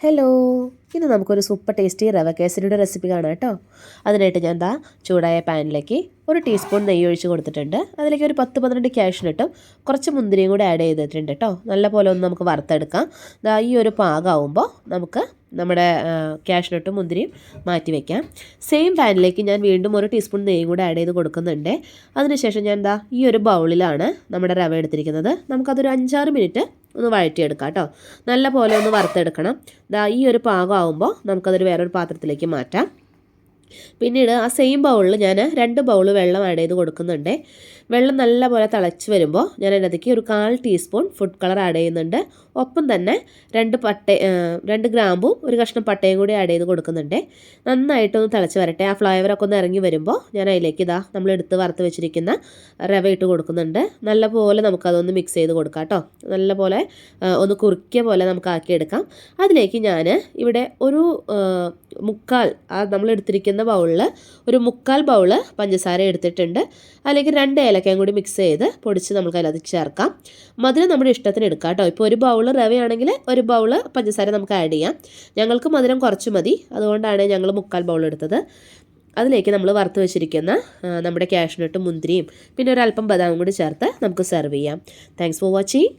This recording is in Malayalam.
ഹലോ, ഇന്ന് നമുക്കൊരു സൂപ്പർ ടേസ്റ്റി റവ കേസരിയുടെ റെസിപ്പി കാണാം കേട്ടോ. അതിനായിട്ട് ഞാൻ ചൂടായ പാനിലേക്ക് 1 ടീസ്പൂൺ നെയ്യ് ഒഴിച്ച് കൊടുത്തിട്ടുണ്ട്. അതിലേക്ക് ഒരു 10-12 കാഷ്നട്ടും കുറച്ച് മുന്തിരിയും കൂടി ആഡ് ചെയ്തിട്ടുണ്ട് കേട്ടോ. നല്ല പോലെ ഒന്ന് നമുക്ക് വറുത്തെടുക്കാം. ഈ ഒരു പാകമാകുമ്പോൾ നമുക്ക് നമ്മുടെ കാഷ്നട്ടും മുന്തിരിയും മാറ്റി വയ്ക്കാം. സെയിം പാനിലേക്ക് ഞാൻ വീണ്ടും 1 ടീസ്പൂൺ നെയ്യും കൂടി ആഡ് ചെയ്ത് കൊടുക്കുന്നുണ്ട്. അതിനുശേഷം ഞാൻ ഈ ഒരു ബൗളിലാണ് നമ്മുടെ റവ എടുത്തിരിക്കുന്നത്. നമുക്കതൊരു 5-6 മിനിറ്റ് ഒന്ന് വഴറ്റിയെടുക്കാം കേട്ടോ. നല്ല പോലെ ഒന്ന് വറുത്തെടുക്കണം. ഈ ഒരു പാകമാകുമ്പോൾ നമുക്കതൊരു വേറൊരു പാത്രത്തിലേക്ക് മാറ്റാം. പിന്നീട് ആ സെയിം ബൗളിൽ ഞാൻ 2 ബൗൾ വെള്ളം ആഡ് ചെയ്ത് കൊടുക്കുന്നുണ്ട്. വെള്ളം നല്ല പോലെ തിളച്ച് വരുമ്പോൾ ഞാൻ അതിനകത്തേക്ക് ഒരു 1/4 ടീസ്പൂൺ ഫുഡ് കളർ ആഡ് ചെയ്യുന്നുണ്ട്. ഒപ്പം തന്നെ 2 ഗ്രാമ്പും ഒരു കഷ്ണം പട്ടയും കൂടി ആഡ് ചെയ്ത് കൊടുക്കുന്നുണ്ട്. നന്നായിട്ടൊന്ന് തിളച്ച് വരട്ടെ. ആ ഫ്ലേവറൊക്കെ ഒന്ന് ഇറങ്ങി വരുമ്പോൾ ഞാൻ അതിലേക്ക് നമ്മൾ എടുത്ത് വറുത്ത് വെച്ചിരിക്കുന്ന റവ ഇട്ട് കൊടുക്കുന്നുണ്ട്. നല്ല പോലെ നമുക്കതൊന്ന് മിക്സ് ചെയ്ത് കൊടുക്കാം കേട്ടോ. നല്ല പോലെ ഒന്ന് കുറുക്കിയ പോലെ നമുക്ക് ആക്കിയെടുക്കാം. അതിലേക്ക് ഞാൻ ഇവിടെ ഒരു നമ്മൾ എടുത്തിരിക്കുന്ന ബൗളിൽ ഒരു 1/4 ബൗള് പഞ്ചസാര എടുത്തിട്ടുണ്ട്. അതിലേക്ക് 2 ഏലക്കയും കൂടി മിക്സ് ചെയ്ത് പൊടിച്ച് നമുക്ക് അതിനകത്ത് ചേർക്കാം. മധുരം നമ്മുടെ ഇഷ്ടത്തിന് എടുക്കാം കേട്ടോ. ഇപ്പോൾ ഒരു ബൗൾ റവയാണെങ്കിൽ 1 ബൗൾ പഞ്ചസാര നമുക്ക് ആഡ് ചെയ്യാം. ഞങ്ങൾക്ക് മധുരം കുറച്ച് മതി, അതുകൊണ്ടാണ് ഞങ്ങൾ 1/4 ബൗൾ എടുത്തത്. അതിലേക്ക് നമ്മൾ വറുത്ത് വെച്ചിരിക്കുന്ന നമ്മുടെ കാഷ്നട്ടും മുന്തിരിയും പിന്നെ ഒരല്പം ബദാമും കൂടി ചേർത്ത് നമുക്ക് സെർവ് ചെയ്യാം. Thanks for watching.